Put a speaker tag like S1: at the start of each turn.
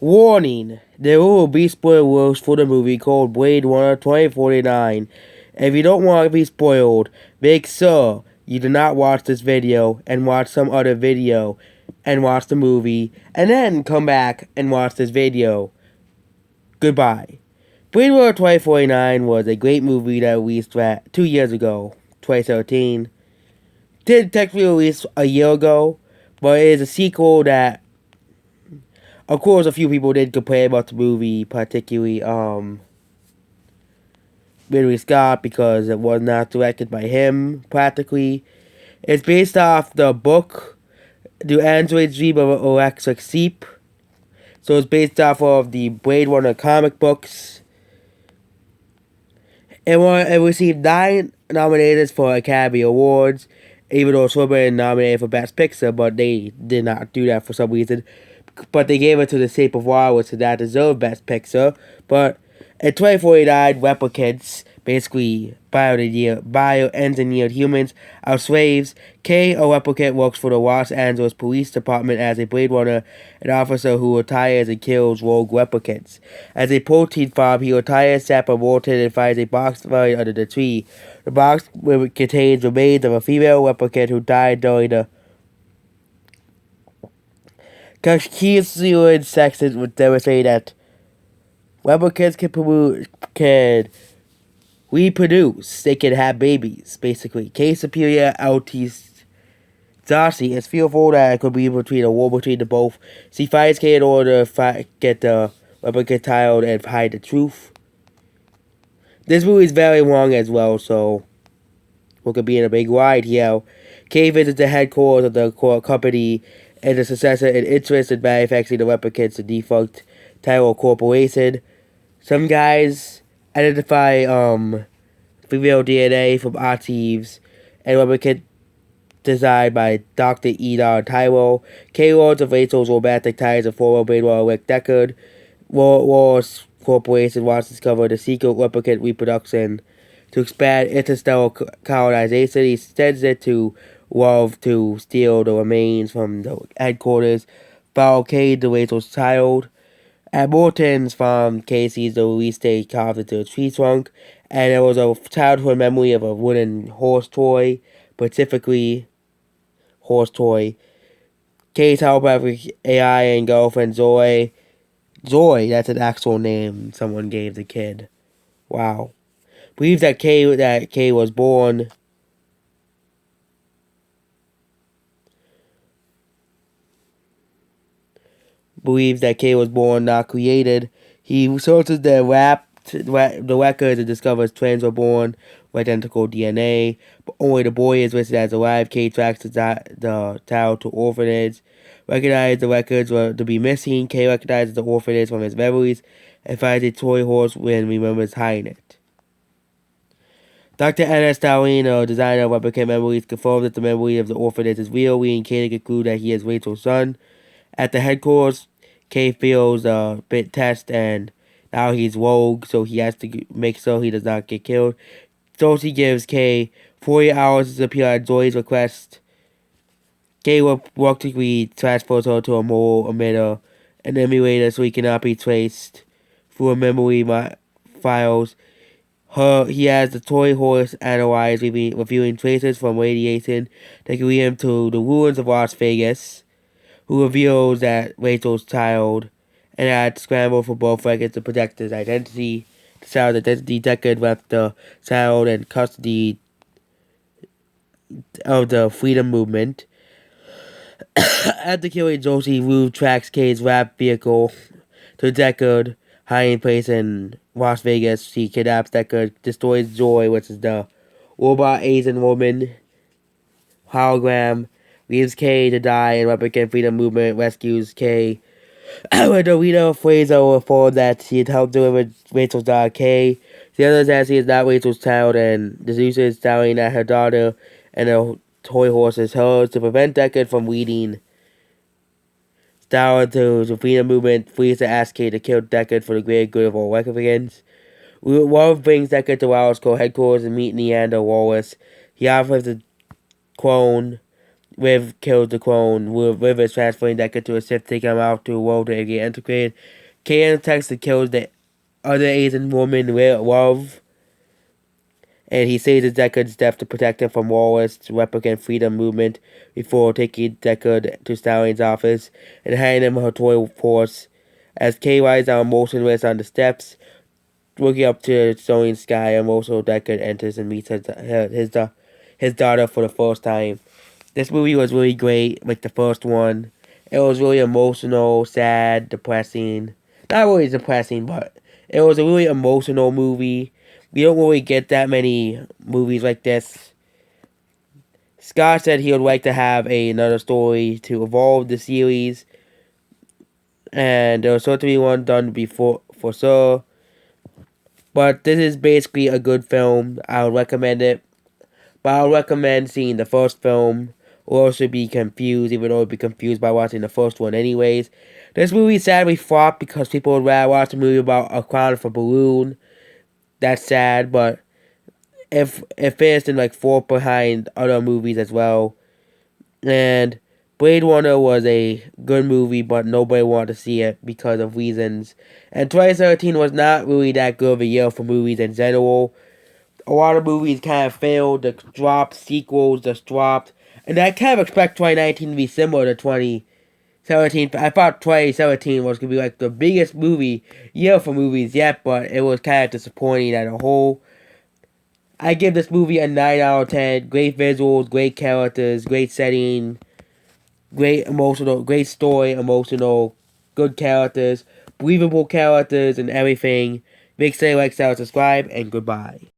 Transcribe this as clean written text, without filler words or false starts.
S1: Warning: there will be spoilers for the movie called Blade Runner 2049. If you don't want to be spoiled, make sure you do not watch this video and watch some other video and watch the movie and then come back and watch this video. Goodbye. Blade Runner 2049 was a great movie that released 2 years ago, 2013. Did technically release a year ago, but it is a sequel that, of course, a few people did complain about the movie, particularly Ridley Scott, because it was not directed by him, practically. It's based off the book, The Android's Dream of Electric Sheep. So it's based off of the Blade Runner comic books. It received 9 nominations for Academy Awards, even though it should have been nominated for Best Picture, but they did not do that for some reason. But they gave it to The Shape of Water, which did not deserve Best Picture. But in 2049, replicants, basically bioengineered humans, are slaves. Kay, a replicant, works for the Los Angeles Police Department as a Blade Runner, an officer who retires and kills rogue replicants. As a protein farm, he retires Sapper Morton and finds a box buried under the tree. The box contains remains of a female replicant who died during the Caucasian sexes would demonstrate that replicants can reproduce. They can have babies, basically. K Superior Altiste Darcy is fearful that it could be between a war between the both. She finds K in order to get the replicant child and hide the truth. This movie is very long as well, so we could be in a big ride here. K visits the headquarters of the core company and the successor in interest in manufacturing the replicants, the defunct Tyrell Corporation. Some guys identify female DNA from archives and replicant designed by Dr. Edar Tyrell. K learns of Rachel's romantic ties of former Blade Runner Rick Deckard. Wars Corporation wants to discover the secret replicant reproduction to expand interstellar colonization. He sends it to Love to steal the remains from the headquarters. Follow Kay to Rachel's child. At Morton's farm, Kay sees the release date carved into a tree trunk, and there was a childhood memory of a wooden horse toy, specifically horse toy. Kay's help AI and girlfriend Zoe. Zoe, that's an actual name someone gave the kid. Wow. Believes that Kay was born. Believes that Kay was born, not created. He searches the records and discovers twins were born with identical DNA, but only the boy is listed as alive. Kay tracks the child to orphanage. Recognizes the records were to be missing. Kay recognizes the orphanage from his memories and finds a toy horse when remembers hiding it. Dr. Anna Stalin, designer of replicant memories, confirms that the memory of the orphanage is real, leading Kay to conclude that he is Rachel's son. At the headquarters, Kay fails a bit test and now he's rogue, so he has to make sure he does not get killed. So she gives Kay 40 hours to appear at Zoe's request. Kay reluctantly transfers her to a mole emitter, an emulator, so he cannot be traced through memory files. He has the toy horse analyzed, reviewing traces from radiation that can lead him to the ruins of Las Vegas, who reveals that Rachel's child, and had scrambled for both records to protect his identity. The child's identity Deckard left the child in custody of the Freedom Movement. After killing Josie, Rue tracks Kay's rap vehicle to Deckard, hiding place in Las Vegas. She kidnaps Deckard, destroys Joy, which is the robot Asian woman hologram, leaves Kay to die, and Replicant Freedom Movement rescues Kay. When Dorita Fraser informed that she had helped deliver Rachel's daughter Kay, the other says he is not Rachel's child and deduces telling that her daughter and the toy horse is hers. To prevent Deckard from leading Star to the Freedom Movement, Fraser asks Kay to kill Deckard for the greater good of all Replicants. Wolf brings Deckard to Wallace Co. headquarters and meet Neander Wallace. He offers the clone Riv kills the clone. Riv is transferring Deckard to a Sith, taking him out to a world to get integrated. Kanan attacks and kills the other Asian woman, Love. And he saves Deckard's death to protect him from Wallace, replicant freedom movement, before taking Deckard to Stalin's office and handing him her toy force. As Kay lies down motionless on the steps, looking up to the stony sky, and also Deckard enters and meets his daughter for the first time. This movie was really great, like the first one. It was really emotional, sad, depressing. Not really depressing, but it was a really emotional movie. We don't really get that many movies like this. Scott said he would like to have another story to evolve the series. And there was certainly one done before, for sure. But this is basically a good film. I would recommend it. But I would recommend seeing the first film, or else you'd be confused, even though you'd be confused by watching the first one anyways. This movie sadly flopped because people would rather watch a movie about a clown with a balloon. That's sad, but it finished in like fourth behind other movies as well. And Blade Runner was a good movie, but nobody wanted to see it because of reasons. And 2013 was not really that good of a year for movies in general. A lot of movies kind of failed, just dropped, sequels just dropped. And I kind of expect 2019 to be similar to 2017. I thought 2017 was going to be like the biggest movie year for movies yet, but it was kind of disappointing as a whole. I give this movie a 9 out of 10. Great visuals, great characters, great setting, great story, emotional, good characters, believable characters, and everything. Make sure you like, share, subscribe, and goodbye.